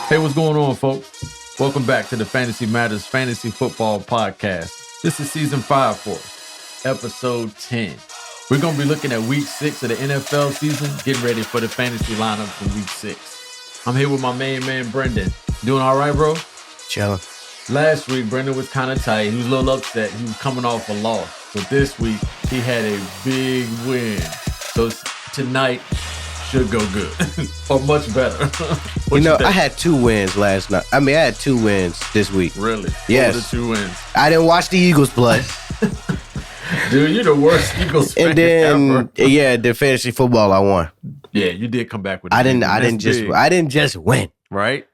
Hey, what's going on, folks? Welcome back to the Fantasy Matters Fantasy Football Podcast. This is season 5 for us, episode 10. We're going to be looking at week 6 of the NFL season, getting ready for the fantasy lineup for week 6. I'm here with my main man, Brendan. Doing all right, bro? Chilling. Last week, Brendan was kind of tight. He was a little upset. He was coming off a loss. But this week, he had a big win. So tonight should go good or much better. I had 2 wins last night. I had 2 wins this week. Really? Yes. What were the 2 wins? I didn't watch the Eagles play. Dude, you're the worst Eagles fan And then, ever. the fantasy football I won. Yeah, you did come back with. I didn't just win. Right.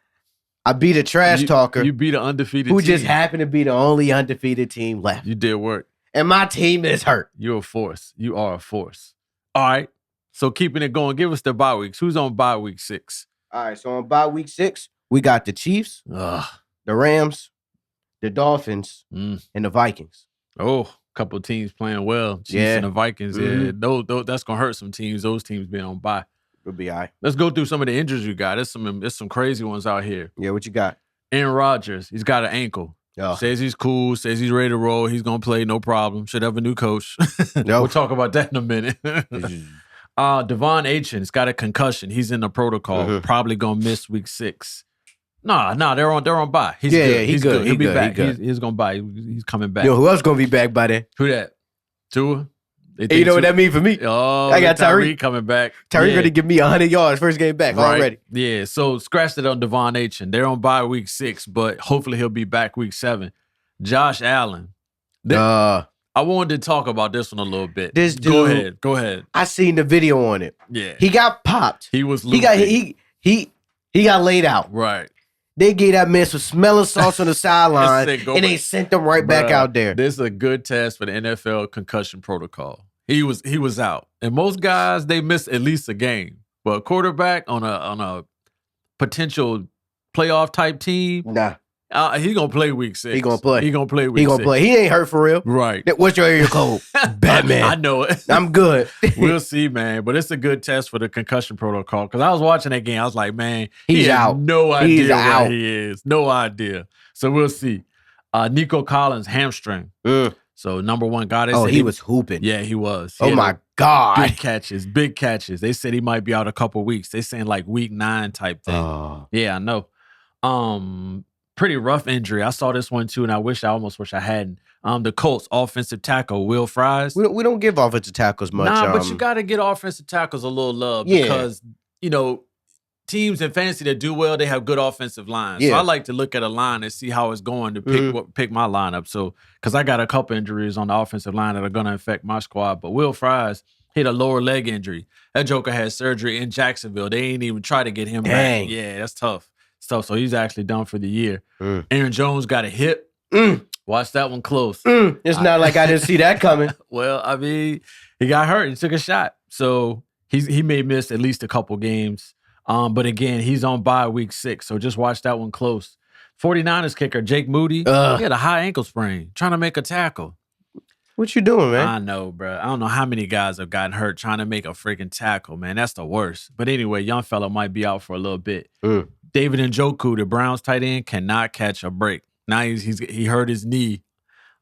I beat a trash talker. You beat an undefeated who team. just happened to be the only undefeated team left. You did work. And my team is hurt. You're a force. You are a force. All right. So keeping it going, give us the bye weeks. Who's on bye week 6? All right, so on bye week 6, we got the Chiefs, the Rams, the Dolphins, and the Vikings. Oh, a couple of teams playing well. Chiefs and the Vikings. Mm-hmm. Yeah, that's gonna hurt some teams. Those teams being on bye. We'll be all right. Let's go through some of the injuries you got. There's some crazy ones out here. Yeah, what you got? Aaron Rodgers, he's got an ankle. Oh. Says he's cool, says he's ready to roll. He's going to play, no problem. Should have a new coach. No. We'll talk about that in a minute. Devon Achen's got a concussion. He's in the protocol. Mm-hmm. Probably going to miss week 6. Nah, they're on bye. He's good. Yeah, he's good. He'll be good. back. He good. He's going to bye. He's coming back. Yo, who else going to be back by then? Who that? Tua? Hey, you know what that mean for me? Oh, I got Tyreek coming back. Tyreek Yeah. going to give me 100 yards first game back already. Yeah, so scratch that on Devon Achen. They're on bye week 6, but hopefully he'll be back week 7. Josh Allen. I wanted to talk about this one a little bit. This dude, Go ahead. I seen the video on it. Yeah. He got popped. He was loopy. He got laid out. Right. They gave that man some smelling sauce on the sideline, and they sent him right back out there. This is a good test for the NFL concussion protocol. He was out. And most guys, they miss at least a game. But a quarterback on a potential playoff type team, Nah. He gonna play week 6. He gonna play. He gonna play week 6. He ain't hurt for real. Right. What's your area code? Batman. I know it. I'm good. We'll see, man. But it's a good test for the concussion protocol. Because I was watching that game. I was like, man, He's he has out. no idea He's where out. he is. No idea. So we'll see. Nico Collins, hamstring. So number one guy. He was hooping. Yeah, he was. Oh, my God. Big catches. They said he might be out a couple weeks. They saying like week 9 type thing. Yeah, I know. Pretty rough injury. I saw this one too, and I almost wish I hadn't. The Colts offensive tackle, Will Fries. We don't give offensive tackles much. But you got to get offensive tackles a little love because, teams in fantasy that do well, they have good offensive lines. Yeah. So I like to look at a line and see how it's going to pick my lineup. So, because I got a couple injuries on the offensive line that are going to affect my squad. But Will Fries hit a lower leg injury. That joker had surgery in Jacksonville. They ain't even try to get him back. Yeah, that's tough. So he's actually done for the year. Aaron Jones got a hip. Watch that one close. It's not like I didn't see that coming. Well, I mean, he got hurt. He took a shot. So he may miss at least a couple games. But again, he's on bye week 6. So just watch that one close. 49ers kicker, Jake Moody, he had a high ankle sprain trying to make a tackle. What you doing, man? I know, bro. I don't know how many guys have gotten hurt trying to make a freaking tackle, man. That's the worst. But anyway, young fella might be out for a little bit. David Njoku, the Browns tight end, cannot catch a break. Now he hurt his knee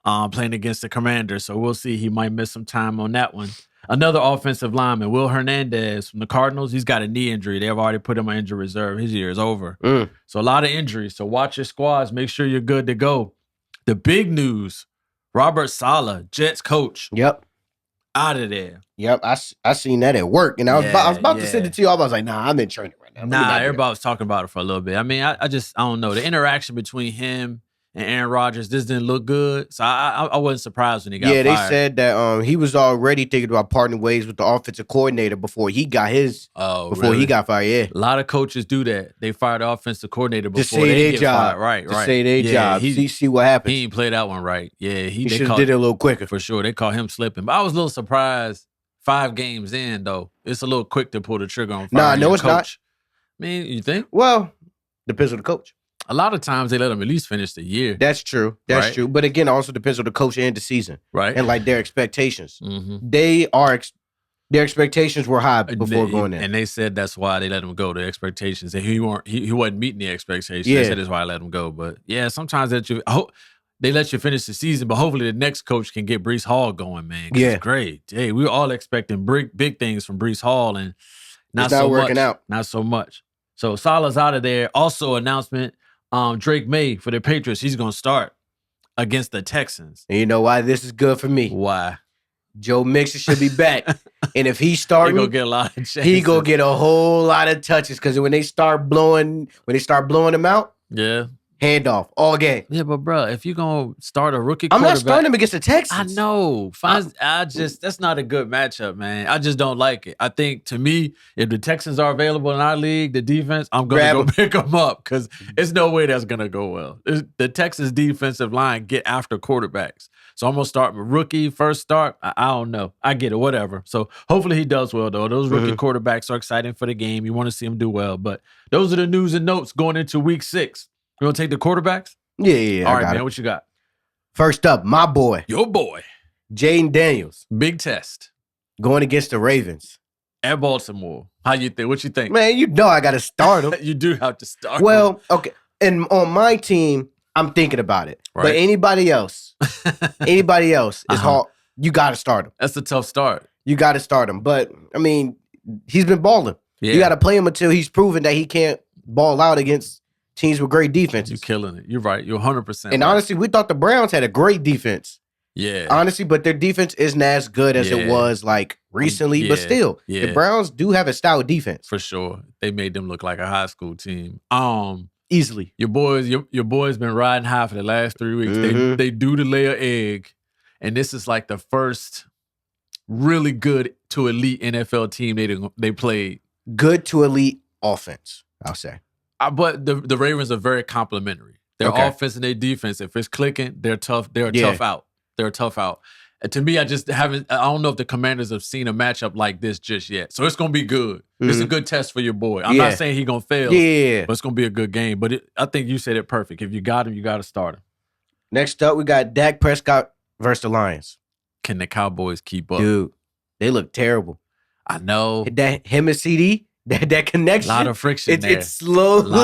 playing against the Commanders, so we'll see. He might miss some time on that one. Another offensive lineman, Will Hernandez from the Cardinals, he's got a knee injury. They've already put him on injury reserve. His year is over. So a lot of injuries. So watch your squads. Make sure you're good to go. The big news, Robert Saleh, Jets coach. Yep. Out of there. Yep, I seen that at work, and I was about to send it to you. I was like, nah, I'm in training right now. Everybody was talking about it for a little bit. I mean, I don't know. The interaction between him and Aaron Rodgers, this didn't look good. So I wasn't surprised when he got fired. Yeah, they said that he was already thinking about parting ways with the offensive coordinator before he got he got fired. Yeah, a lot of coaches do that. They fire the offensive coordinator before to say they their get job. Fired. Right. To say their job. See what happens. He didn't play that one right. Yeah, he should have did it a little quicker. For sure. They caught him slipping. But I was a little surprised 5 games in, though. It's a little quick to pull the trigger on firing no, your it's coach. not. I mean, you think? Well, depends on the coach. A lot of times they let them at least finish the year. That's true. That's true. But again, it also depends on the coach and the season. Right. And like their expectations. Mm-hmm. They Their expectations were high before going in. And they said that's why they let him go. The expectations. And he wasn't meeting the expectations. Yeah. They said that's why I let him go. But yeah, sometimes I hope they let you finish the season, but hopefully the next coach can get Breece Hall going, man. Yeah. It's great. Hey, we were all expecting big things from Breece Hall, and not it's not so working much. out. Not so much. So Salah's out of there. Also, announcement, Drake May for the Patriots, he's going to start against the Texans. And you know why this is good for me? Why? Joe Mixon should be back. And if he's starting, he gonna get a lot of chances. He gonna get a whole lot of touches because when they start blowing them out, yeah, handoff all game. Yeah, but bro, if you gonna start a rookie quarterback, I'm not starting him against the Texans. I know. That's not a good matchup, man. I just don't like it. I think to me, if the Texans are available in our league, the defense, I'm gonna go pick them up because there's no way that's gonna go well. The Texans defensive line get after quarterbacks. So I'm going to start my rookie, first start. I don't know. I get it, whatever. So hopefully he does well, though. Those rookie quarterbacks are exciting for the game. You want to see him do well. But those are the news and notes going into week 6. You want to take the quarterbacks? Yeah. All right, man. What you got? First up, my boy. Your boy. Jaden Daniels. Big test. Going against the Ravens. At Baltimore. How you think? What you think? Man, you know I got to start him. You do have to start him. Well, okay. And on my team, I'm thinking about it. Right. But anybody else is hard. You got to start him. That's a tough start. You got to start him. But, I mean, he's been balling. Yeah. You got to play him until he's proven that he can't ball out against teams with great defenses. You're killing it. You're right. You're 100%. And honestly, we thought the Browns had a great defense. Yeah. Honestly, but their defense isn't as good as it was like recently. But still, the Browns do have a stout defense. For sure. They made them look like a high school team. Easily. Your boys been riding high for the last 3 weeks. They do the layer egg, and this is like the first really good to elite NFL team they played. Good to elite offense, I'll say. But the Ravens are very complimentary. Their offense and their defense, if it's clicking, they're tough. They're a tough out. They're a tough out. And to me, I don't know if the Commanders have seen a matchup like this just yet. So it's going to be good. It's a good test for your boy. I'm not saying he's going to fail. But it's going to be a good game. But I think you said it perfect. If you got him, you got to start him. Next up, we got Dak Prescott versus the Lions. Can the Cowboys keep up? Dude, they look terrible. I know. Him and CD, that connection. A lot of friction there. It's slowly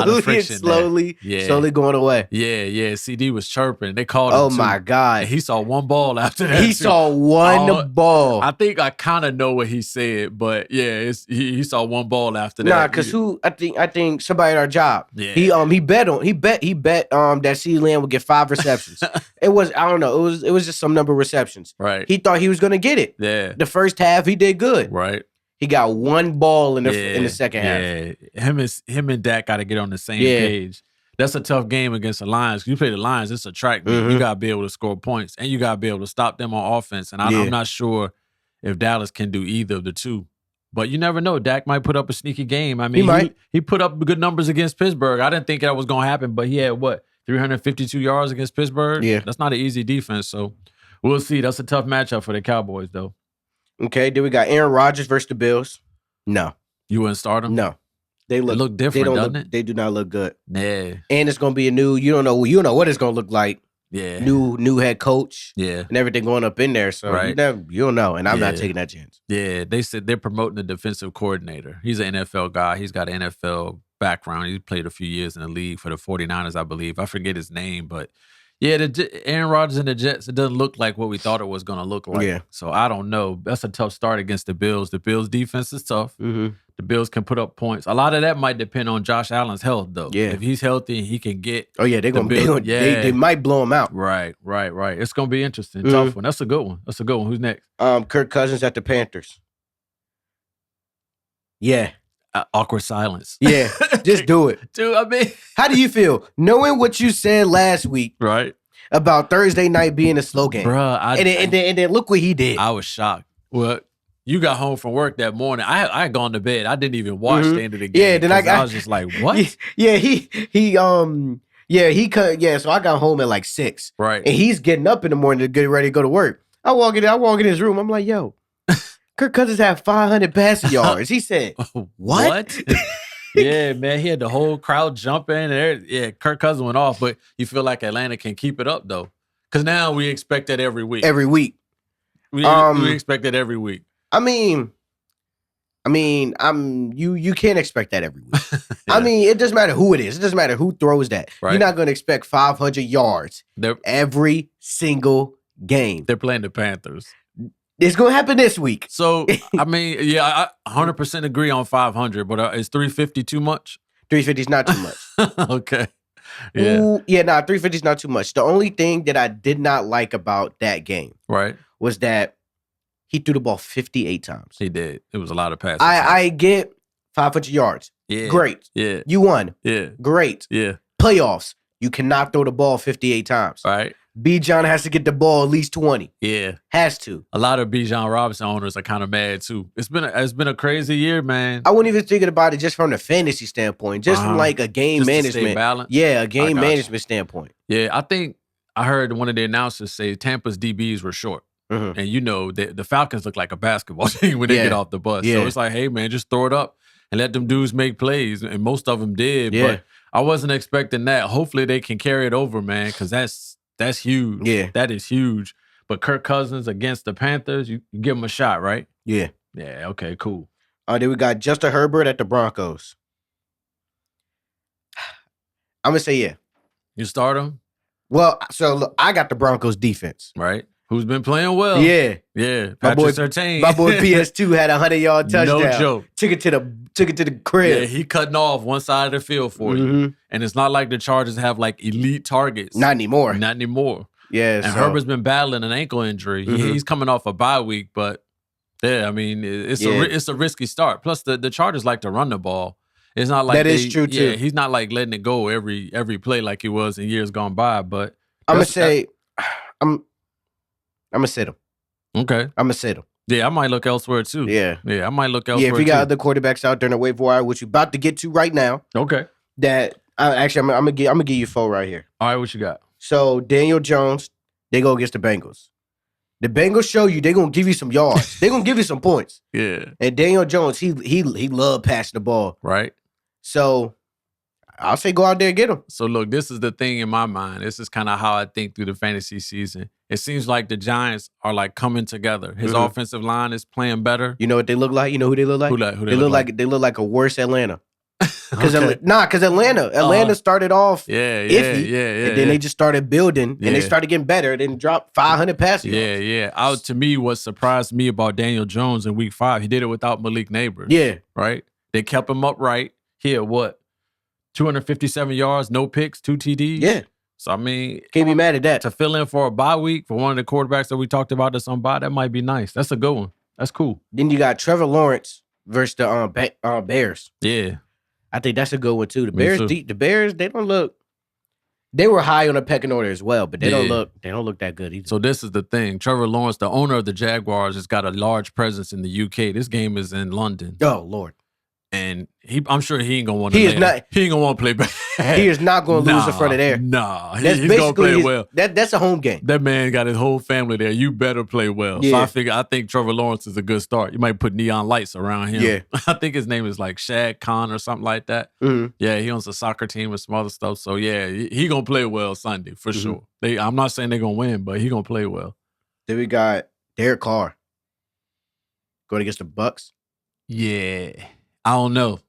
going away. Yeah. CD was chirping. They called him Oh, my God. He saw one ball after that. He saw one ball. I think I kind of know what he said, but yeah, he saw one ball after that. Nah, because I think somebody at our job. Yeah. He bet that CeeDee Lamb would get 5 receptions. It was, I don't know, it was just some number of receptions. Right. He thought he was gonna get it. Yeah. The first half he did good. Right. He got one ball in the second half. Yeah, him and Dak got to get on the same page. That's a tough game against the Lions. You play the Lions, it's a track meet. You got to be able to score points, and you got to be able to stop them on offense. And I'm not sure if Dallas can do either of the two. But you never know. Dak might put up a sneaky game. I mean, he put up good numbers against Pittsburgh. I didn't think that was going to happen, but he had, 352 yards against Pittsburgh? Yeah. That's not an easy defense, so we'll see. That's a tough matchup for the Cowboys, though. Okay, then we got Aaron Rodgers versus the Bills. No. You wouldn't start them? No. They look different, doesn't it? They do not look good. Yeah. And it's going to be you don't know what it's going to look like. Yeah. New head coach. Yeah. And everything going up in there. So you don't know. And I'm not taking that chance. Yeah. They said they're promoting the defensive coordinator. He's an NFL guy. He's got an NFL background. He played a few years in the league for the 49ers, I believe. I forget his name, but yeah, Aaron Rodgers and the Jets, it doesn't look like what we thought it was going to look like. Yeah. So I don't know. That's a tough start against the Bills. The Bills' defense is tough. Mm-hmm. The Bills can put up points. A lot of that might depend on Josh Allen's health, though. Yeah. If he's healthy, he can get. Oh yeah, they might blow him out. Right. It's going to be interesting. Tough one. That's a good one. Who's next? Kirk Cousins at the Panthers. Yeah. Awkward silence. Yeah, just do it. Dude, I mean. How do you feel? Knowing what you said last week. Right. About Thursday night being a slow game. Bruh. And then look what he did. I was shocked. Well, you got home from work that morning. I had gone to bed. I didn't even watch the end of the game. Yeah, then I was just like, what? So I got home at like 6. Right. And he's getting up in the morning to get ready to go to work. I walk in his room. I'm like, yo, Kirk Cousins had 500 passing yards. He said, what? Yeah, man. He had the whole crowd jumping. Yeah, Kirk Cousins went off, but you feel like Atlanta can keep it up, though. Because now we expect that every week. Every week. We expect that every week. I mean, mean, you can't expect that every week. Yeah. I mean, it doesn't matter who it is. It doesn't matter who throws that. Right. You're not going to expect 500 yards every single game. They're playing the Panthers. It's going to happen this week. So, I mean, yeah, I 100% agree on 500, but is 350 too much? 350 is not too much. Okay. Yeah. Ooh, yeah, 350 is not too much. The only thing that I did not like about that game was that he threw the ball 58 times. He did. It was a lot of passes. I get 500 yards. Yeah. Great. Yeah. You won. Yeah. Great. Yeah. Playoffs. You cannot throw the ball 58 times. Right. Bijan has to get the ball at least 20. Yeah. Has to. A lot of Bijan Robinson owners are kind of mad too. It's been a crazy year, man. I wasn't even thinking about it just from the fantasy standpoint, just from like a game management. Yeah, a game management standpoint. Yeah, I think I heard one of the announcers say Tampa's DBs were short. Mm-hmm. And you know, the Falcons look like a basketball team when they get off the bus. Yeah. So it's like, hey, man, just throw it up and let them dudes make plays. And most of them did. Yeah. But I wasn't expecting that. Hopefully they can carry it over, man, because that's huge. Yeah. That is huge. But Kirk Cousins against the Panthers, you give him a shot, right? Yeah. Yeah, okay, cool. Then we got Justin Herbert at the Broncos. I'm going to say yeah. You start him? Well, so look, I got the Broncos defense. Right. Who's been playing well. Yeah. Yeah. Patrick Surtain. My boy PS2 had a 100-yard touchdown. No joke. Took it to the crib. Yeah, he cutting off one side of the field for you. And it's not like the Chargers have like elite targets. Not anymore. Yeah. And Herbert's been battling an ankle injury. He's coming off a bye week, but yeah, I mean, it's a risky start. Plus, the Chargers like to run the ball. It's not like that is true too. Yeah, he's not like letting it go every play like he was in years gone by. But I'm gonna say, I'm gonna sit him. Okay, I'm gonna sit him. Yeah, I might look elsewhere too. Yeah, I might look elsewhere. Yeah, if we got other quarterbacks out there in the waiver wire, which we're about to get to right now. Okay, that I'm gonna give you 4 right here. All right, what you got? So Daniel Jones, they go against the Bengals. The Bengals show you they're gonna give you some yards. They're gonna give you some points. Yeah. And Daniel Jones, he loved passing the ball. Right. So I'll say go out there and get him. So look, this is the thing in my mind. This is kind of how I think through the fantasy season. It seems like the Giants are like coming together. His offensive line is playing better. You know what they look like? You know who they look like? Who they look like? They look like a worse Atlanta. Because Atlanta started off iffy, and then they just started building, and they started getting better, then dropped 500 passes. Yeah. To me, what surprised me about Daniel Jones in Week 5, he did it without Malik Neighbors. Yeah, right. They kept him upright. He had 257 yards, no picks, 2 TDs. Yeah. So I mean, can't be mad at that. To fill in for a bye week for one of the quarterbacks that we talked about that's on bye, that might be nice. That's a good one. That's cool. Then you got Trevor Lawrence versus the Bears. Yeah. I think that's a good one too. The Bears, they don't look. They were high on the pecking order as well, but they don't look that good either. So this is the thing. Trevor Lawrence, the owner of the Jaguars, has got a large presence in the UK. This game is in London. Oh Lord. And I'm sure he ain't gonna want to. He ain't gonna want to play back. He is not gonna lose in front of there. Nah, he's gonna play well. That's a home game. That man got his whole family there. You better play well. Yeah. So I think Trevor Lawrence is a good start. You might put neon lights around him. Yeah, I think his name is like Shad Khan or something like that. Mm-hmm. Yeah, he owns a soccer team and some other stuff. So yeah, he gonna play well Sunday for sure. I'm not saying they're gonna win, but he gonna play well. Then we got Derek Carr going against the Bucks. Yeah, I don't know.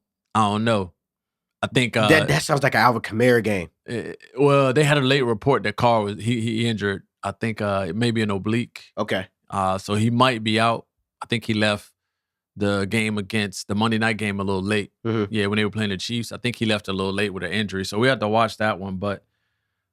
I think that sounds like an Alvin Kamara game. Well, they had a late report that Carr was he injured. I think maybe an oblique. Okay. So he might be out. I think he left the game against the Monday night game a little late. Mm-hmm. Yeah, when they were playing the Chiefs, I think he left a little late with an injury. So we have to watch that one. But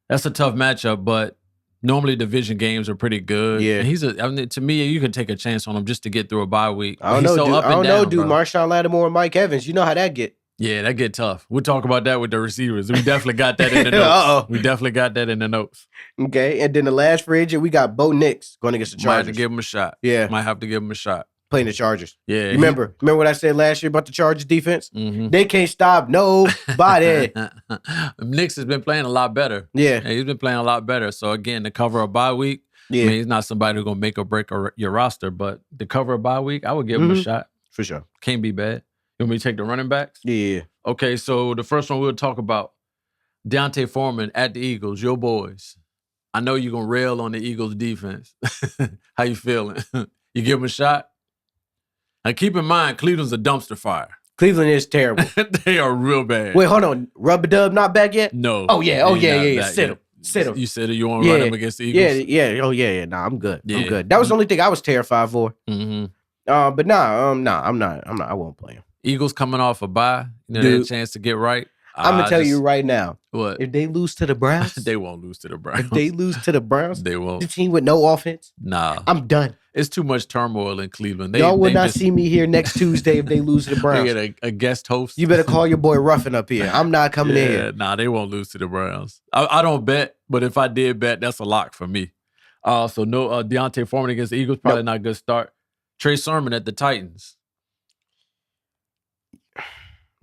that's a tough matchup. But normally division games are pretty good. Yeah, and to me, you can take a chance on him just to get through a bye week. I don't know, dude. Marshawn Lattimore and Mike Evans. You know how that get. Yeah, that get tough. We'll talk about that with the receivers. We definitely got that in the notes. We definitely got that in the notes. Okay, and then the last free agent, we got Bo Nix going against the Chargers. Might have to give him a shot. Yeah. Might have to give him a shot. Playing the Chargers. Yeah. Remember what I said last year about the Chargers defense? Mm-hmm. They can't stop nobody. Nix has been playing a lot better. Yeah. He's been playing a lot better. So, again, to cover a bye week, I mean, he's not somebody who's going to make or break your roster, but to cover a bye week, I would give him a shot. For sure. Can't be bad. You want me to take the running backs? Yeah. Okay, so the first one we'll talk about, Deontay Foreman at the Eagles, your boys. I know you're going to rail on the Eagles defense. How you feeling? You give him a shot? Now keep in mind, Cleveland's a dumpster fire. Cleveland is terrible. They are real bad. Wait, hold on. Rub-a-dub not back yet? No. Oh, yeah. Sit him. You said you want to run him against the Eagles? Yeah. Oh, yeah. Nah, I'm good. Yeah. I'm good. That was the only thing I was terrified for. Mm-hmm. But I'm not. I won't play him. Eagles coming off a bye. They had a chance to get right. I'm going to tell you right now. What? If they lose to the Browns. They won't lose to the Browns. If they lose to the Browns. They won't. The team with no offense. Nah. I'm done. It's too much turmoil in Cleveland. Y'all will not see me here next Tuesday if they lose to the Browns. They get a guest host. You better call your boy Ruffin up here. I'm not coming in here. Nah, they won't lose to the Browns. I don't bet, but if I did bet, that's a lock for me. So no Deontay Foreman against the Eagles, probably not a good start. Trey Sermon at the Titans.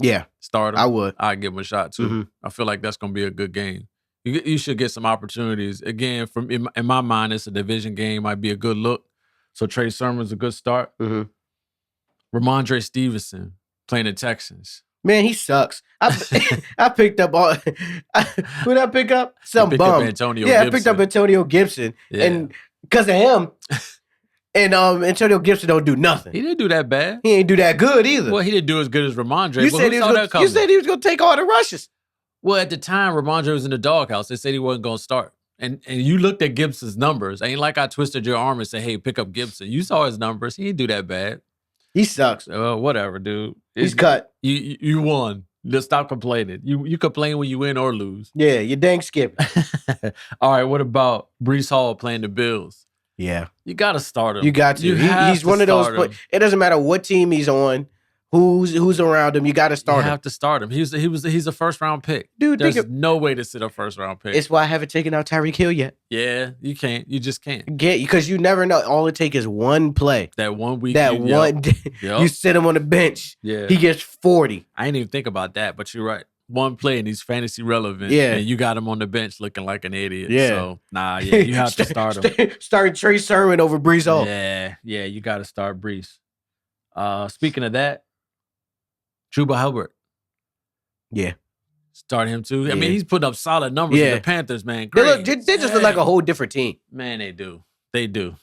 Yeah. Start him. I would. I'd give him a shot too. Mm-hmm. I feel like that's going to be a good game. You should get some opportunities. Again, in my mind, it's a division game. Might be a good look. So Trey Sermon's a good start. Mm-hmm. Ramondre Stevenson playing the Texans. Man, he sucks. I picked up all. Who did I pick up? Some bum. Antonio Gibson. I picked up Antonio Gibson, and because of him, and Antonio Gibson don't do nothing. He didn't do that bad. He ain't do that good either. Well, he didn't do as good as Ramondre. You said he was going to take all the rushes. Well, at the time, Ramondre was in the doghouse. They said he wasn't going to start. And you looked at Gibson's numbers. Ain't like I twisted your arm and said, hey, pick up Gibson. You saw his numbers. He didn't do that bad. He sucks. Whatever, dude. He's cut. You won. Just stop complaining. You complain when you win or lose. Yeah, you dang skip. All right, what about Breece Hall playing the Bills? Yeah. You got to start him. You got to. He's one of those. It doesn't matter what team he's on. Who's around him? You got to start him. You have to start him. He's a first round pick, dude. There's no way to sit a first round pick. It's why I haven't taken out Tyreek Hill yet. Yeah, you can't. You just can't because you never know. All it takes is one play. That 1 week. You sit him on the bench. Yeah, he gets 40. I didn't even think about that, but you're right. One play and he's fantasy relevant. Yeah, and you got him on the bench looking like an idiot. Yeah, so you have to start him. Start Trey Sermon over Breece Hall. Yeah, you got to start Breece. Speaking of that. Chuba Hubbard. Yeah. Start him too. I mean, he's putting up solid numbers for the Panthers, man. They just look like a whole different team. Man, they do. They do.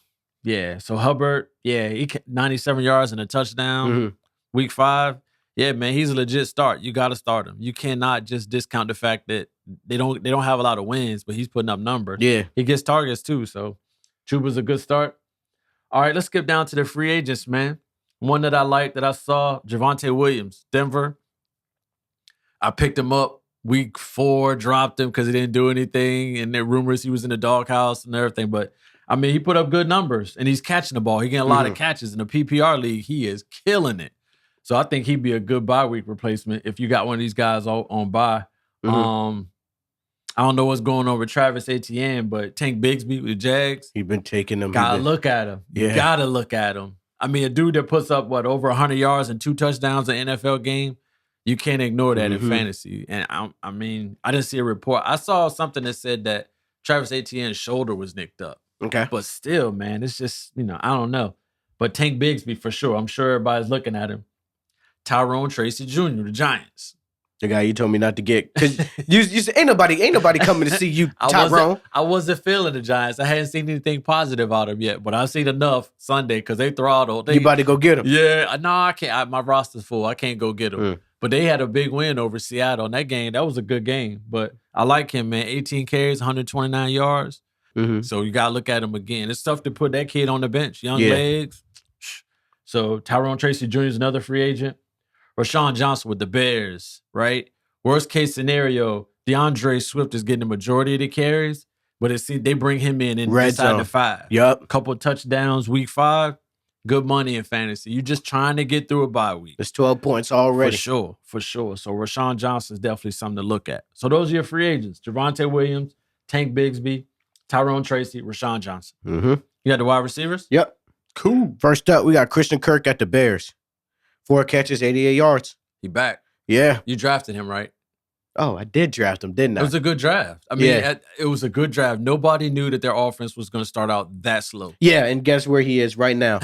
Yeah. So Hubbard, he 97 yards and a touchdown. Mm-hmm. Week 5. Yeah, man, he's a legit start. You got to start him. You cannot just discount the fact that they don't have a lot of wins, but he's putting up numbers. Yeah. He gets targets too. So Chuba's a good start. All right, let's skip down to the free agents, man. One that I liked that I saw, Javonte Williams, Denver. I picked him up week 4, dropped him because he didn't do anything, and there rumors he was in the doghouse and everything. But, I mean, he put up good numbers, and he's catching the ball. He getting a lot of catches. In the PPR league, he is killing it. So I think he'd be a good bye week replacement if you got one of these guys on bye. Mm-hmm. I don't know what's going on with Travis Etienne, but Tank Bigsby with the Jags. He's been taking them. Gotta look at him. Yeah. You gotta look at him. I mean, a dude that puts up, over 100 yards and 2 touchdowns in an NFL game, you can't ignore that in fantasy. And I mean, I didn't see a report. I saw something that said that Travis Etienne's shoulder was nicked up. Okay. But still, man, it's just, I don't know. But Tank Bigsby for sure. I'm sure everybody's looking at him. Tyrone Tracy Jr., the Giants. The guy you told me not to get. Because you said, ain't nobody coming to see you, Tyrone. I wasn't feeling the Giants. I hadn't seen anything positive out of them yet, but I've seen enough Sunday because they throttled. You about to go get them? Yeah. No, I can't. My roster's full. I can't go get them. But they had a big win over Seattle in that game. That was a good game. But I like him, man. 18 carries, 129 yards. Mm-hmm. So you got to look at him again. It's tough to put that kid on the bench. Young legs. So Tyrone Tracy Jr. is another free agent. Rashawn Johnson with the Bears, right? Worst case scenario, DeAndre Swift is getting the majority of the carries, but they bring him in inside the 5. Yep. A couple of touchdowns, week 5, good money in fantasy. You're just trying to get through a bye week. It's 12 points already. For sure. So Rashawn Johnson is definitely something to look at. So those are your free agents. Javonte Williams, Tank Bigsby, Tyrone Tracy, Rashawn Johnson. Mm-hmm. You got the wide receivers? Yep. Cool. First up, we got Christian Kirk at the Bears. 4 catches, 88 yards. He back. Yeah. You drafted him, right? Oh, I did draft him, didn't I? It was a good draft. I mean, it was a good draft. Nobody knew that their offense was going to start out that slow. Yeah, and guess where he is right now?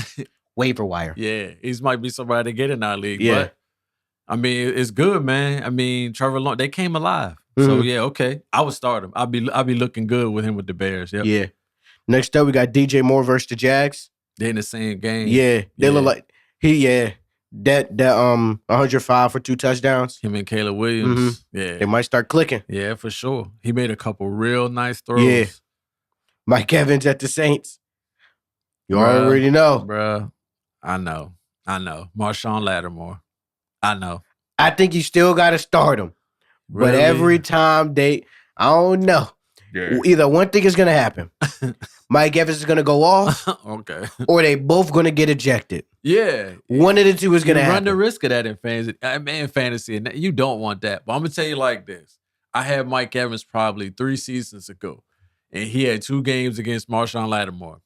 Waiver wire. Yeah, he might be somebody to get in our league. Yeah. But, I mean, it's good, man. I mean, Trevor Lawrence, they came alive. Mm-hmm. So, yeah, okay. I would start him. I'll be looking good with him with the Bears. Yep. Yeah. Next up, we got DJ Moore versus the Jags. They're in the same game. Yeah. They look like That 105 for 2 touchdowns. Him and Caleb Williams. Yeah. They might start clicking. Yeah, for sure. He made a couple real nice throws. Yeah. Mike Evans at the Saints. You already know. Bruh. I know. Marshawn Lattimore. I know. I think you still got to start him. Really? But every time I don't know. Yeah. Either one thing is going to happen. Mike Evans is going to go off. Okay. Or they both going to get ejected. Yeah. One of the two is going to happen. Run the risk of that in fantasy. And you don't want that. But I'm going to tell you like this. I had Mike Evans probably 3 seasons ago. And he had 2 games against Marshawn Lattimore.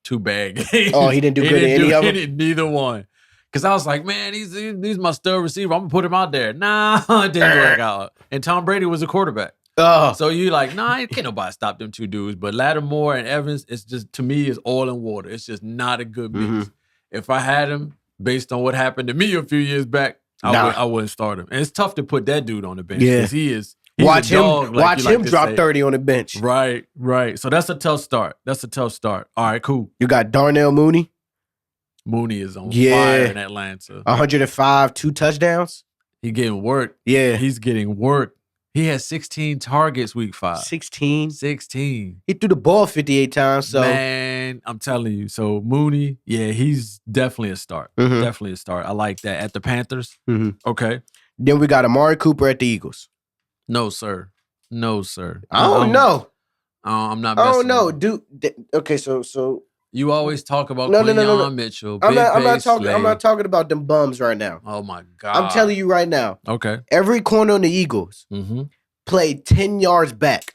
2 bad games. Oh, he didn't do good in any of them? Neither one. Because I was like, man, he's my star receiver. I'm going to put him out there. Nah, it didn't work out. And Tom Brady was a quarterback. So you like, nah, can't nobody stop them 2 dudes. But Lattimore and Evans, it's just, to me, is oil and water. It's just not a good mix. Mm-hmm. If I had him, based on what happened to me a few years back, I wouldn't start him. And it's tough to put that dude on the bench. Because he's watch him like drop 30 on the bench. Right. So that's a tough start. All right, cool. You got Darnell Mooney. Mooney is on fire in Atlanta. 105, 2 touchdowns. He getting work. Yeah. He's getting work. He had 16 targets week 5. 16? 16. He threw the ball 58 times. So man, I'm telling you. So Mooney, he's definitely a start. Mm-hmm. Definitely a start. I like that. At the Panthers? Mm-hmm. Okay. Then we got Amari Cooper at the Eagles. No, sir. I don't know. I'm not messing. Oh, no. Dude. Okay, so you always talk about Quinyon Mitchell. I'm not talking about them bums right now. Oh my God. I'm telling you right now. Okay. Every corner on the Eagles played 10 yards back.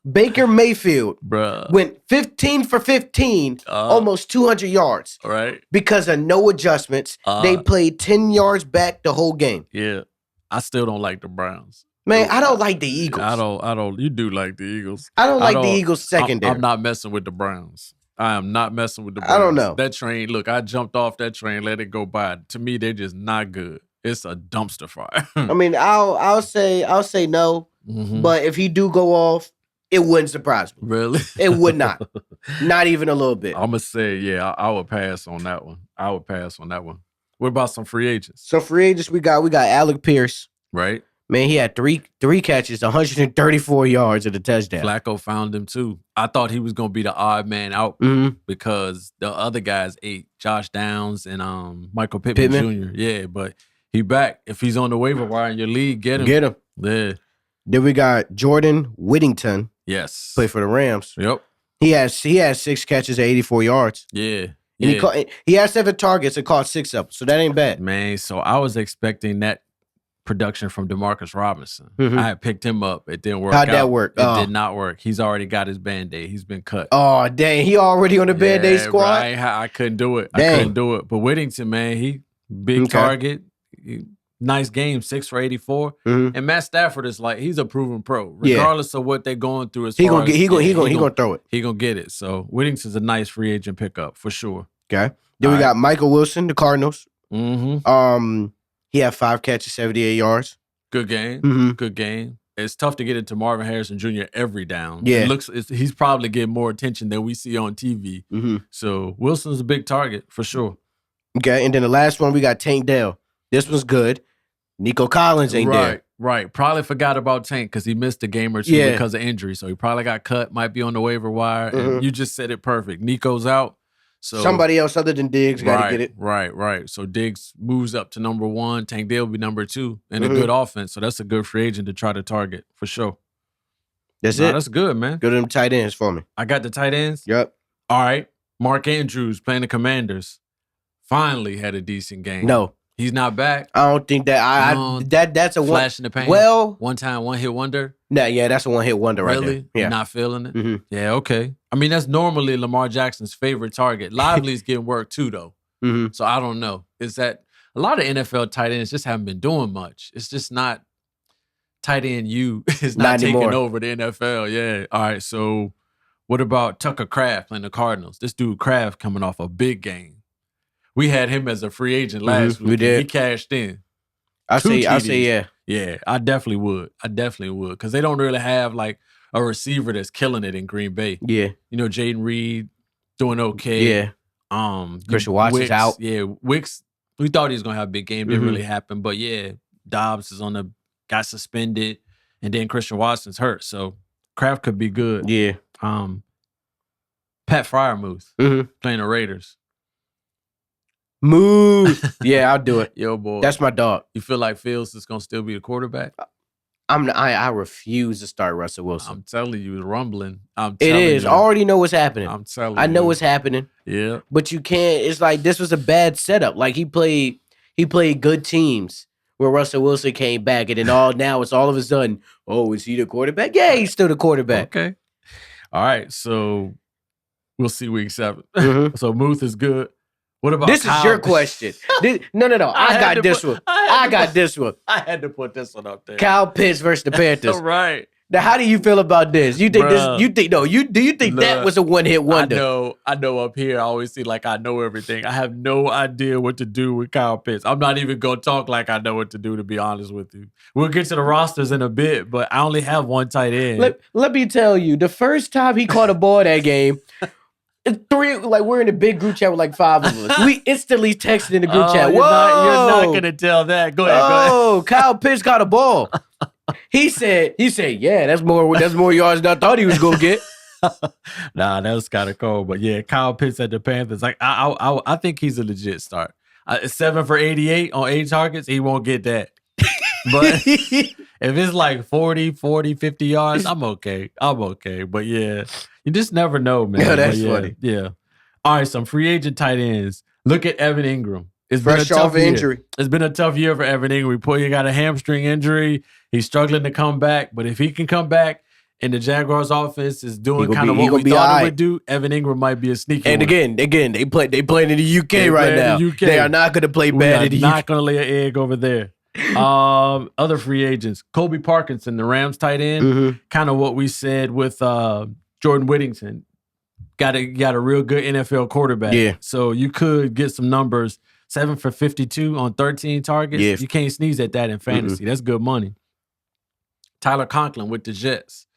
Baker Mayfield went 15 for 15, almost 200 yards. Right. Because of no adjustments. They played 10 yards back the whole game. Yeah. I still don't like the Browns. Man, I don't like the Eagles. I don't. You do like the Eagles. I don't like the Eagles secondary. I'm not messing with the Browns. I am not messing with the Browns. I don't know. That train, look, I jumped off that train, let it go by. To me, they're just not good. It's a dumpster fire. I mean, I'll say no. Mm-hmm. But if he do go off, it wouldn't surprise me. Really? It would not. Not even a little bit. I'm going to say, I would pass on that one. What about some free agents? So free agents, we got Alec Pierce. Right. Man, he had three catches, 134 yards at a touchdown. Flacco found him too. I thought he was going to be the odd man out because the other guys ate Josh Downs and Michael Pittman Jr. Yeah, but he back. If he's on the waiver wire in your league, get him. Yeah. Then we got Jordan Whittington. Yes. Play for the Rams. Yep. He has 6 catches at 84 yards. Yeah. And he had 7 targets and caught 6 of them, so that ain't bad. Man, so I was expecting that production from Demarcus Robinson. Mm-hmm. I had picked him up. It didn't work out. How'd that work? It did not work. He's already got his Band-Aid. He's been cut. Oh, dang. He already on the Band-Aid squad? Right. I couldn't do it. Dang. I couldn't do it. But Whittington, man, he big target. Nice game, 6 for 84. Mm-hmm. And Matt Stafford is like, he's a proven pro. Regardless of what they're going through. He gonna throw it. He gonna get it. So Whittington's a nice free agent pickup for sure. Okay. Then we got Michael Wilson, the Cardinals. Mm-hmm. He had 5 catches, 78 yards. Good game. Mm-hmm. Good game. It's tough to get into Marvin Harrison Jr. every down. Yeah. He's probably getting more attention than we see on TV. Mm-hmm. So Wilson's a big target for sure. Okay. And then the last one, we got Tank Dell. This was good. Nico Collins ain't there. Right. Probably forgot about Tank because he missed a game or two because of injury. So he probably got cut, might be on the waiver wire. Mm-hmm. And you just said it perfect. Nico's out. So somebody else other than Diggs got to get it. Right. So Diggs moves up to number 1. Tank Dell will be number 2 in a good offense. So that's a good free agent to try to target for sure. That's it. That's good, man. Go to them tight ends for me. I got the tight ends? Yep. All right. Mark Andrews playing the Commanders. Finally had a decent game. No. He's not back. I don't think that that's a flash in the pan. Well, one time, one hit wonder. Nah, that's a one hit wonder right there. Really? Yeah. You're not feeling it? Mm-hmm. Yeah, okay. I mean, that's normally Lamar Jackson's favorite target. Lively's getting work too, though. Mm-hmm. So I don't know. Is that a lot of NFL tight ends just haven't been doing much? It's just not tight end. Is not taking over the NFL. Yeah. All right. So what about Tucker Kraft playing the Cardinals? This dude Kraft coming off a big game. We had him as a free agent last week. We did. He cashed in. I say yeah. Yeah, I definitely would. Because they don't really have like a receiver that's killing it in Green Bay. Yeah. You know, Jaden Reed doing okay. Yeah. Christian Watson's out. Yeah, Wicks. We thought he was gonna have a big game. Didn't really happen, but yeah, Dobbs is got suspended, and then Christian Watson's hurt. So Kraft could be good. Yeah. Pat Fryermuth playing the Raiders. Yeah, I'll do it. Yo, boy, that's my dog. You feel like Fields is gonna still be the quarterback? I refuse to start Russell Wilson. I'm telling you, it's rumbling. It is. I already know what's happening. I'm telling you. I know what's happening. Yeah. But you can't. It's like this was a bad setup. Like he played good teams where Russell Wilson came back, and then now it's all of a sudden, oh, is he the quarterback? Yeah, he's still the quarterback. Okay. All right. So we'll see week 7. So Muth is good. What about this? Kyle? Is your question? No. I got this one. I had to put this one up there. Kyle Pitts versus the Panthers. Right. Now, how do you feel about this? You think this? You think Do you think that was a one-hit wonder? I know. Up here, I always see like I know everything. I have no idea what to do with Kyle Pitts. I'm not even gonna talk like I know what to do. To be honest with you, we'll get to the rosters in a bit, but I only have one tight end. Let me tell you, the first time he caught a ball that game. We're in a big group chat with like 5 of us. We instantly texted in the group chat. You're not gonna tell that. Go ahead. Oh, Kyle Pitts got a ball. He said, yeah, that's more yards than I thought he was gonna get. Nah, that was kind of cold. But yeah, Kyle Pitts at the Panthers. Like I think he's a legit start. 7 for 88 on 8 targets, he won't get that. But if it's like 40, 50 yards, I'm okay. But yeah, you just never know, man. Yeah, that's funny. Yeah. All right, some free agent tight ends. Look at Evan Ingram. It's been a tough injury. It's been a tough year for Evan Ingram. He got a hamstring injury. He's struggling to come back. But if he can come back and the Jaguars offense is doing kind of what we thought it would do, Evan Ingram might be a sneaky one. And again, they playing in the UK right now. They are not going to play bad in the UK. Not going to lay an egg over there. Other free agents. Kobe Parkinson, the Rams tight end. Kind of what we said with Jordan Whittington. Got a real good NFL quarterback. Yeah. So you could get some numbers. 7 for 52 on 13 targets. Yeah. You can't sneeze at that in fantasy. That's good money. Tyler Conklin with the Jets.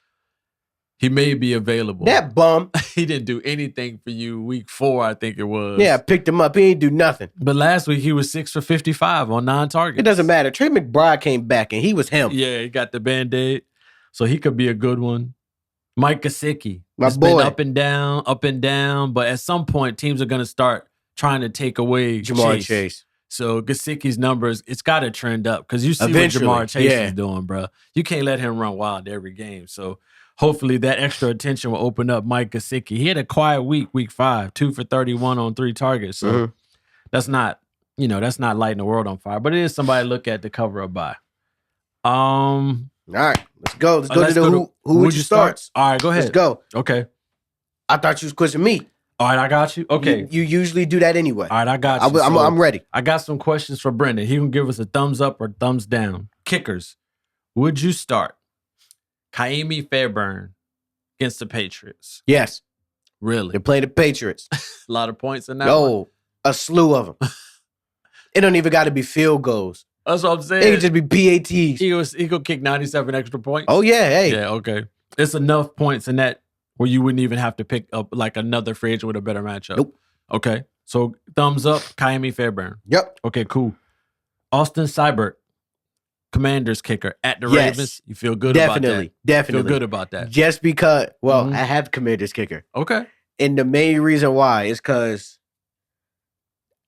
He may be available. That bum. He didn't do anything for you week 4, I think it was. Yeah, I picked him up. He ain't do nothing. But last week, he was 6 for 55 on 9 targets. It doesn't matter. Trey McBride came back, and he was him. Yeah, he got the Band-Aid. So he could be a good one. Mike Gesicki. My boy. Been up and down. But at some point, teams are going to start trying to take away Jamar Chase. So Gesicki's numbers, it's got to trend up because you see eventually, what Jamar Chase is doing, bro. You can't let him run wild every game. So hopefully that extra attention will open up Mike Gesicki. He had a quiet week 5, 2 for 31 on 3 targets. So that's not lighting the world on fire, but it is somebody to look at to cover a bye. All right, let's go. Let's go to who would you start? All right, go ahead. Let's go. Okay. I thought you was quizzing me. All right, I got you. Okay. You usually do that anyway. All right, I got you. I'm ready. I got some questions for Brendan. He can give us a thumbs up or thumbs down. Kickers. Would you start Kaimi Fairbairn against the Patriots? Yes. Really? They play the Patriots. A lot of points in that one. A slew of them. It don't even got to be field goals. That's what I'm saying. It could just be PATs. He could kick 97 extra points. Oh, yeah. Hey. Yeah, okay. It's enough points in that where you wouldn't even have to pick up like another free agent with a better matchup. Nope. Okay. So thumbs up, Kaimi Fairbairn. Yep. Okay, cool. Austin Seibert, Commanders kicker at the Ravens. You feel good about that? Definitely. Feel good about that. Just because, I have Commanders kicker. Okay. And the main reason why is because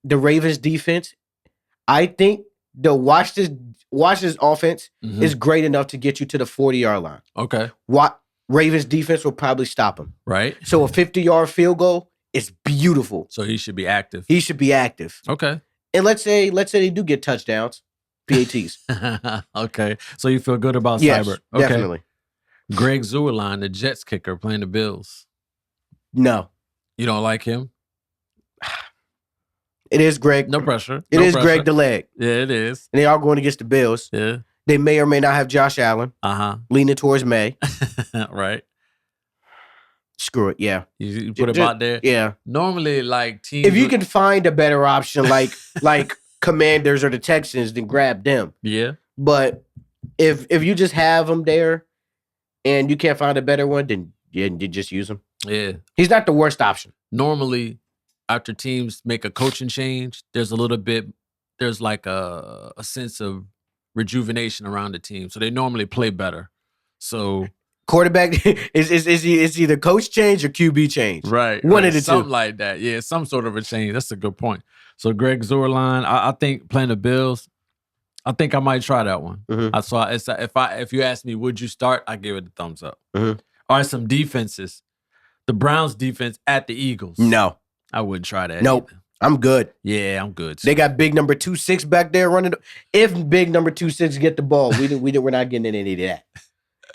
the Ravens defense, I think the Washington's offense is great enough to get you to the 40-yard line. Okay. Ravens defense will probably stop him. Right. So a 50-yard field goal is beautiful. So he should be active. Okay. And let's say they do get touchdowns, PATs. Okay. So you feel good about Seibert? Okay. Definitely. Greg Zuerlein, the Jets kicker, playing the Bills. No. You don't like him? It is Greg. No pressure. It is Greg the leg. Yeah, it is. And they are going against the Bills. Yeah. They may or may not have Josh Allen. Leaning towards May. Right. Screw it. Yeah. You put him out there? Yeah. Normally, like teams. If you can find a better option like Commanders or the Texans, then grab them. Yeah. But if you just have them there and you can't find a better one, then you just use him. Yeah. He's not the worst option. Normally, after teams make a coaching change, there's like a sense of rejuvenation around the team. So they normally play better. So quarterback is either coach change or QB change. Right. One of the something two. like that. Yeah, some sort of a change. That's a good point. So Greg Zuerlein, I think playing the Bills, I think I might try that one. If you ask me, would you start? I give it a thumbs up. All right, some defenses. The Browns defense at the Eagles. No. I wouldn't try that. Nope. Either. I'm good. Yeah, I'm good. Too. They got big number 2-6 back there running. If big number 2-6 get the ball, we're not getting in any of that.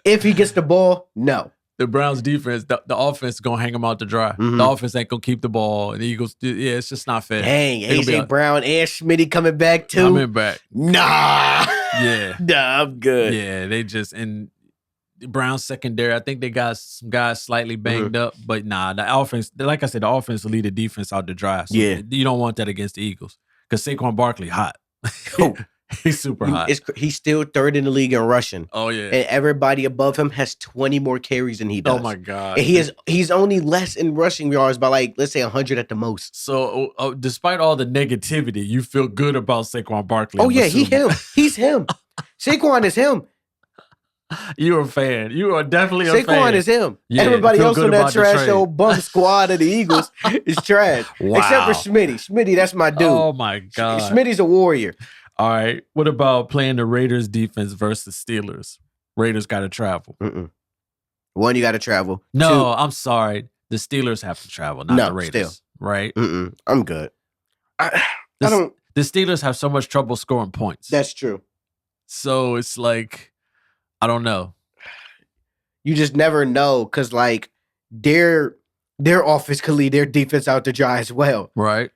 If he gets the ball, no. The Browns defense, the offense is going to hang them out to dry. The offense ain't going to keep the ball. And the Eagles, it's just not fair. Dang, A.J. Brown and Schmitty coming back too? Coming back. Nah. Yeah. Nah, I'm good. Yeah, they just, and the Browns secondary, I think they got some guys slightly banged up. But nah, the offense, like I said, the offense will lead the defense out to dry. So yeah. You don't want that against the Eagles. Because Saquon Barkley hot. He's super hot. He's still third in the league in rushing. Oh, yeah. And everybody above him has 20 more carries than he does. Oh, my God. And he's only less in rushing yards by, like, let's say 100 at the most. So, despite all the negativity, you feel good about Saquon Barkley. Oh, yeah, He's him. Saquon is him. You're a fan. You are definitely a fan. Saquon is him. Yeah, everybody else on that trash old bum squad of the Eagles is trash. Wow. Except for Schmitty. Schmitty, that's my dude. Oh, my God. Schmitty's a warrior. All right. What about playing the Raiders defense versus Steelers? Raiders got to travel. One, you got to travel. No, 2, I'm sorry. The Steelers have to travel, not the Raiders. Still. Right? I'm good. I don't. The Steelers have so much trouble scoring points. That's true. So it's like, I don't know. You just never know because, like, their offense could lead their defense out to dry as well. Right.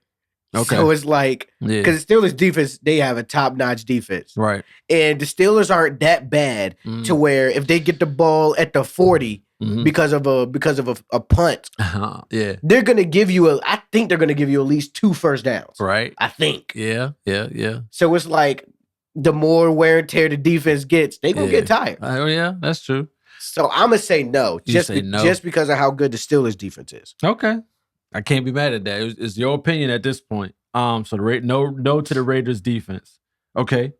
Okay. So it's like, because the Steelers defense, they have a top-notch defense. Right. And the Steelers aren't that bad to where if they get the ball at the 40 because of a punt, they're going to give you I think they're going to give you at least 2 first downs. Right. I think. Yeah. So it's like the more wear and tear the defense gets, they're going to get tired. Oh, yeah, that's true. So I'm going to say no. Just because of how good the Steelers defense is. Okay. I can't be mad at that. It's your opinion at this point. So no to the Raiders defense. Okay.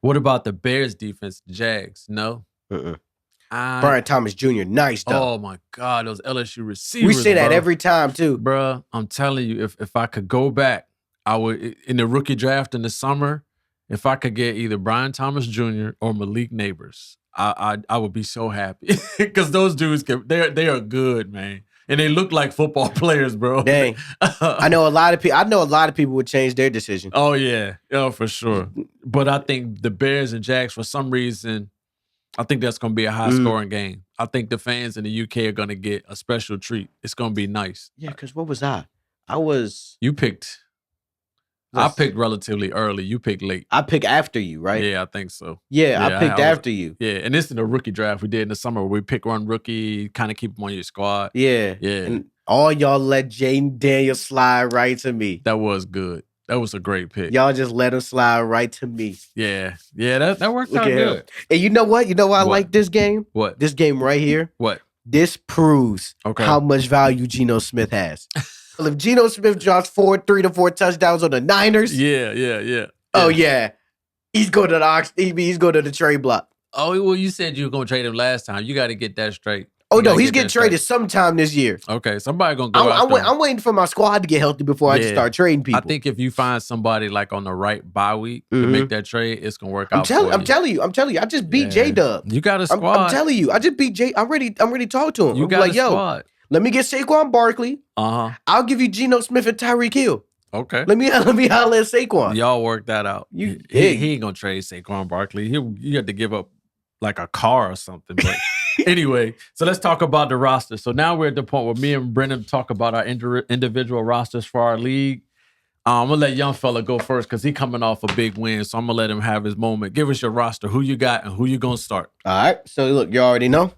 What about the Bears defense? Jags? No. Brian Thomas Jr. Nice though. Oh my God, those LSU receivers. We say that every time too, bruh. I'm telling you, if I could go back, I would in the rookie draft in the summer. If I could get either Brian Thomas Jr. or Malik Neighbors, I would be so happy because those dudes they are good, man. And they look like football players, bro. Dang. I know a lot of people would change their decision. Oh, yeah. Oh, for sure. But I think the Bears and Jags, for some reason, I think that's going to be a high-scoring game. I think the fans in the UK are going to get a special treat. It's going to be nice. Yeah, because what was I? You picked... I picked relatively early. You picked late. I picked after you, right? Yeah, I think so. Yeah, I picked after you. Yeah, and this is the rookie draft we did in the summer where we pick one rookie, kind of keep him on your squad. Yeah. And all y'all let Jaden Daniels slide right to me. That was good. That was a great pick. Y'all just let him slide right to me. Yeah. Yeah, that worked out good. And you know what? You know why I like this game? What? This game right here? What? This proves how much value Geno Smith has. If Geno Smith drops 3 to 4 touchdowns on the Niners, yeah. Oh yeah, he's going to the trade block. Oh well, you said you were going to trade him last time. You got to get that straight. Oh no, he's getting traded sometime this year. Okay, somebody gonna go. I'm waiting for my squad to get healthy before I just start trading people. I think if you find somebody like on the right bye week to make that trade, it's gonna work out. I'm telling you. I just beat J-Dub. You got a squad. I'm telling you, I just beat J. I'm ready to talk to him. You got a squad. Let me get Saquon Barkley. I'll give you Geno Smith and Tyreek Hill. Okay. Let me holler at Saquon. Y'all work that out. He ain't gonna trade Saquon Barkley. You have to give up like a car or something. But anyway, so let's talk about the roster. So now we're at the point where me and Brennan talk about our individual rosters for our league. I'm gonna let young fella go first because he coming off a big win. So I'm gonna let him have his moment. Give us your roster. Who you got and who you gonna start? All right. So look, you already know.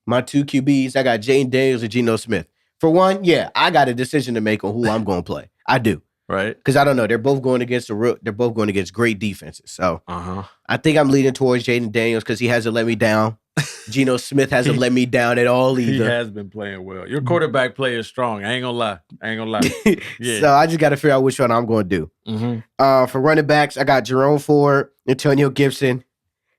My 2 QBs, I got Jaden Daniels and Geno Smith. For one, I got a decision to make on who I'm going to play. I do. Right. Because I don't know. They're both going against great defenses. So I think I'm leaning towards Jaden Daniels because he hasn't let me down Geno Smith hasn't let me down at all either. He has been playing well. Your quarterback play is strong. I ain't gonna lie. Yeah. So I just got to figure out which one I'm going to do. Mm-hmm. For running backs, I got Jerome Ford, Antonio Gibson,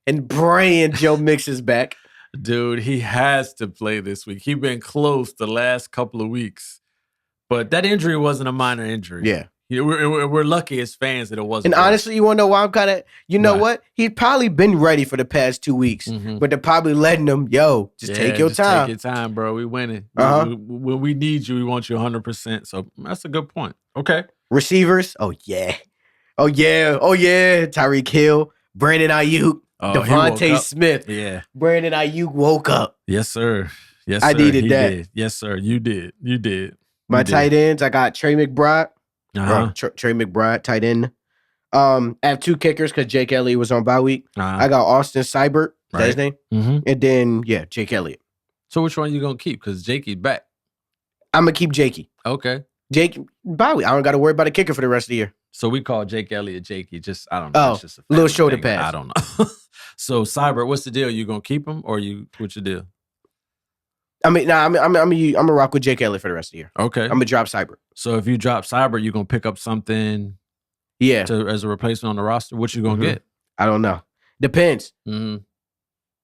and Brian Joe Mixon's back. Dude, he has to play this week. He's been close the last couple of weeks. But that injury wasn't a minor injury. Yeah. We're lucky as fans that it wasn't. And honestly, you want to know why I'm kind of, know what? He's probably been ready for the past 2 weeks, but they're probably letting him, take your time. Take your time, bro. We winning. When we need you, we want you 100%. So that's a good point. Okay. Receivers. Oh, yeah. Tyreek Hill, Brandon Ayuk, Devontae Smith. Yeah. Brandon Ayuk woke up. Yes, sir. I needed that. Did. Yes, sir. You did. My tight ends, I got Trey McBride. Trey McBride, tight end. I have 2 kickers because Jake Elliott was on bye week. I got Austin Seibert. Is that his name? Mm-hmm. And then, Jake Elliott. So which one are you going to keep? Because Jakey's back. I'm going to keep Jakey. Okay. Jake, bye week. I don't got to worry about a kicker for the rest of the year. So we call Jake Elliott Jakey. Just, I don't know. It's just a little shoulder thing. pass. I don't know. So Seibert, what's the deal? You going to keep him or what's your deal? I'm gonna rock with Jake Elliott for the rest of the year. Okay. I'm gonna drop Seibert. So if you drop Seibert, you're gonna pick up something as a replacement on the roster. What you gonna get? I don't know. Depends. Mm-hmm.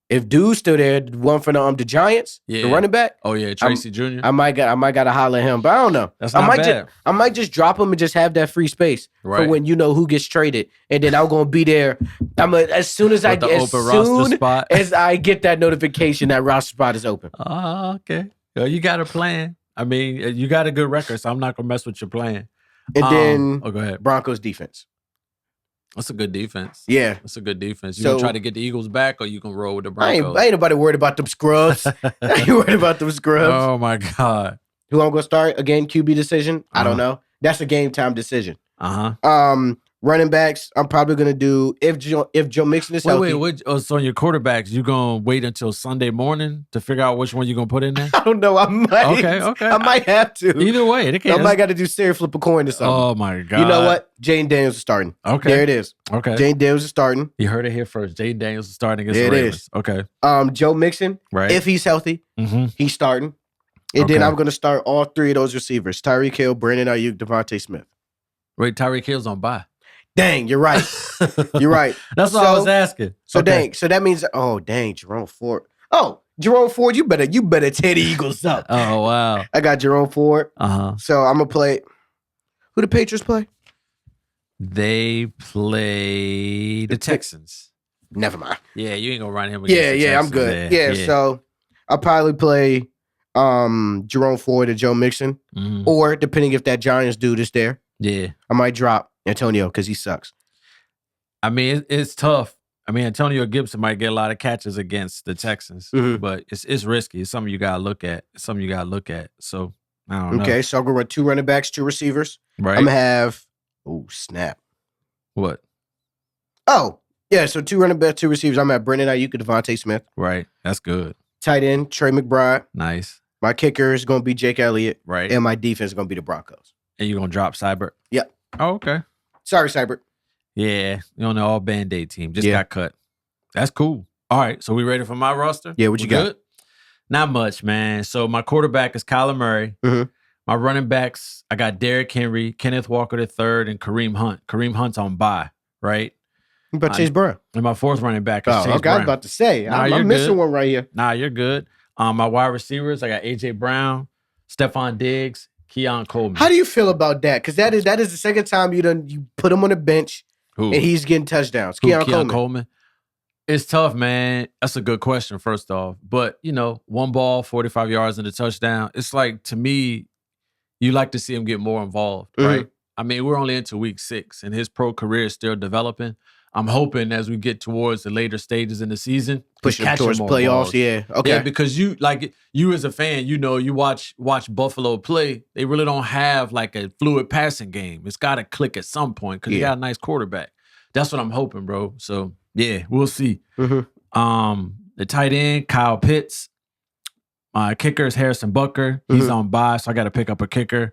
If dude's still there, one for the Giants, the running back. Oh yeah, Tracy Jr. I might gotta holler at him, but I don't know. That's not bad. I might just drop him and just have that free space for when who gets traded, and then I'm gonna be there. As soon as I get that notification that roster spot is open. Oh, okay. Well, you got a plan. I mean, you got a good record, so I'm not gonna mess with your plan. And then go ahead. Broncos defense. That's a good defense. Yeah. That's a good defense. You gonna try to get the Eagles back or you gonna roll with the Broncos? I ain't nobody worried about them scrubs. I ain't worried about them scrubs. Oh, my God. Who I'm going to start? Again, QB decision? I don't know. That's a game time decision. Running backs, I'm probably going to do if Joe Mixon is healthy. So on your quarterbacks, you going to wait until Sunday morning to figure out which one you're going to put in there? I don't know. I might. Okay. I might have to. Either way, I might got to do serial flip a coin or something. Oh, my God. You know what? Jane Daniels is starting. Okay. There it is. Okay. Jane Daniels is starting. You heard it here first. Jane Daniels is starting against the Ravens. Is. Okay. Joe Mixon, if he's healthy, he's starting. And then I'm going to start all 3 of those receivers. Tyreek Hill, Brandon Ayuk, Devontae Smith. Wait, Tyreek Hill's on bye. Dang, you're right. You're right. That's what I was asking. So dang, so that means Jerome Ford. Oh, Jerome Ford, you better tear the Eagles up. Oh, wow. I got Jerome Ford. So I'm gonna play. Who the Patriots play? They play the Texans. Never mind. Yeah, you ain't gonna run him against the Texans. I'm good. Yeah, so I'll probably play Jerome Ford and Joe Mixon. Or depending if that Giants dude is there. Yeah. I might drop Antonio because he sucks. I mean, it's tough. I mean, Antonio Gibson might get a lot of catches against the Texans, but it's risky. It's something you gotta look at. So I don't know. Okay, so I'm gonna run 2 running backs, 2 receivers. Right. I'm gonna have snap. What? Oh, yeah. So 2 running backs, 2 receivers. I'm at Brandon Ayuk and Devontae Smith. Right. That's good. Tight end, Trey McBride. Nice. My kicker is gonna be Jake Elliott. Right. And my defense is gonna be the Broncos. And you're gonna drop Seibert? Yep. Oh, okay. Sorry, Seibert. Yeah, you're on the all Band-Aid team. Just got cut. That's cool. All right, so we ready for my roster? Yeah, what you got? Good? Not much, man. So my quarterback is Kyler Murray. My running backs, I got Derrick Henry, Kenneth Walker III, and Kareem Hunt. Kareem Hunt's on bye, right? What about Chase Brown? And my 4th running back is Chase Brown. I was about to say. I'm missing one right here. Nah, you're good. My wide receivers, I got A.J. Brown, Stephon Diggs, Keon Coleman. How do you feel about that? Because that is the second time you put him on the bench and he's getting touchdowns. Keon Coleman. It's tough, man. That's a good question, first off. But, 1 ball, 45 yards and a touchdown. It's like, to me, you like to see him get more involved, right? I mean, we're only into week 6 and his pro career is still developing. I'm hoping as we get towards the later stages in the season, push him towards playoffs. Balls. Yeah, okay. Yeah, because you as a fan, you watch Buffalo play. They really don't have like a fluid passing game. It's got to click at some point because you got a nice quarterback. That's what I'm hoping, bro. So yeah, we'll see. The tight end, Kyle Pitts. My kicker is Harrison Butker. He's on bye, so I got to pick up a kicker. And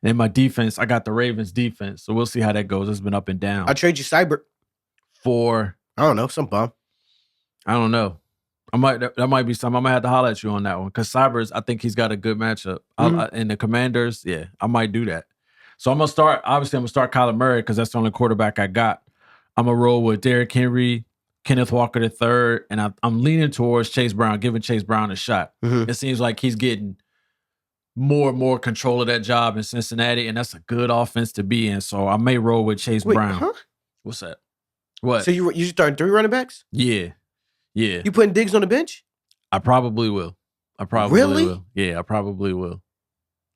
then my defense, I got the Ravens defense. So we'll see how that goes. It's been up and down. I'll trade you Seibert. For I don't know, some bum. I don't know. That might be something. I might have to holler at you on that one because Cybers, I think he's got a good matchup. And the Commanders, yeah, I might do that. So I'm gonna start. Obviously, I'm gonna start Kyler Murray because that's the only quarterback I got. I'm gonna roll with Derrick Henry, Kenneth Walker III, and I'm leaning towards Chase Brown, giving Chase Brown a shot. It seems like he's getting more and more control of that job in Cincinnati, and that's a good offense to be in. So I may roll with Chase Brown. Huh? What's that? What? So you starting 3 running backs? Yeah. You putting Diggs on the bench? I probably will. Really? Will. Yeah, I probably will.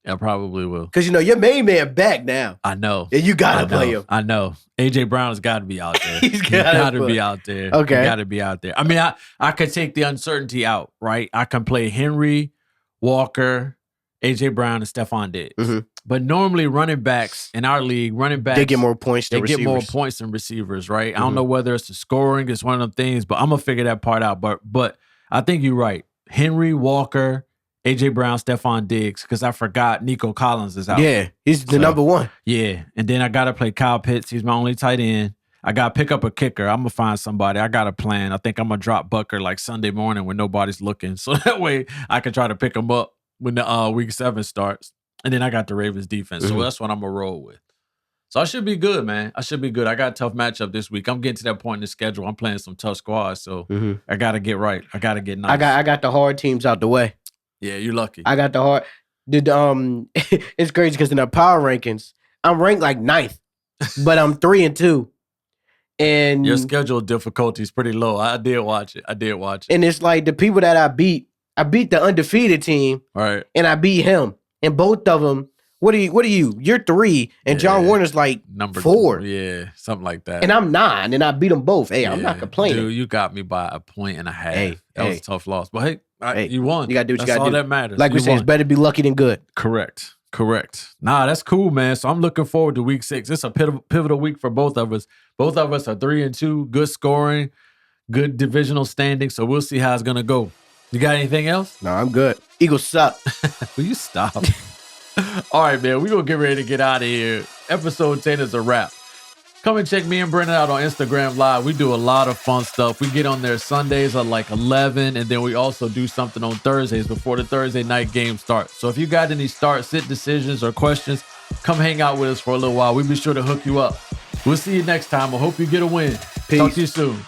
Because your main man back now. I know. And you gotta play him. I know. AJ Brown has got to be out there. He's gotta be out there. Okay. He got to be out there. I mean, I could take the uncertainty out, right? I can play Henry, Walker, AJ Brown, and Stephon Diggs. But normally running backs in our league, they get more points than receivers. They get more points than receivers, right? I don't know whether it's the scoring, it's one of them things, but I'm going to figure that part out. But I think you're right. Henry, Walker, AJ Brown, Stephon Diggs, because I forgot Nico Collins is out. Yeah, he's the number one. Yeah, and then I got to play Kyle Pitts. He's my only tight end. I got to pick up a kicker. I'm going to find somebody. I got a plan. I think I'm going to drop Bucker like Sunday morning when nobody's looking. So that way I can try to pick him up when the week 7 starts. And then I got the Ravens defense. So that's what I'm going to roll with. So I should be good, man. I should be good. I got a tough matchup this week. I'm getting to that point in the schedule. I'm playing some tough squads. So I got to get right. I got to get nice. I got the hard teams out the way. Yeah, you're lucky. I got the hard. It's crazy because in the power rankings, I'm ranked like 9th, but I'm 3-2. And your schedule difficulty is pretty low. I did watch it. And it's like the people that I beat the undefeated team, right? And I beat him. And both of them, what are you? You're 3, and John Warner's like number 4. Yeah, something like that. And I'm 9, and I beat them both. Hey, I'm not complaining. Dude, you got me by 1.5 points. That was a tough loss. But hey, you won. You got to do what you got to do. That's all that matters. Like we say, it's better to be lucky than good. Correct. Nah, that's cool, man. So I'm looking forward to week 6. It's a pivotal week for both of us. Both of us are 3-2, good scoring, good divisional standing. So we'll see how it's going to go. You got anything else? No, I'm good. Eagles suck. Will you stop? All right, man. We're going to get ready to get out of here. Episode 10 is a wrap. Come and check me and Brennan out on Instagram Live. We do a lot of fun stuff. We get on there Sundays at like 11, and then we also do something on Thursdays before the Thursday night game starts. So if you got any start-sit decisions or questions, come hang out with us for a little while. We'll be sure to hook you up. We'll see you next time. I hope you get a win. Peace. Talk to you soon.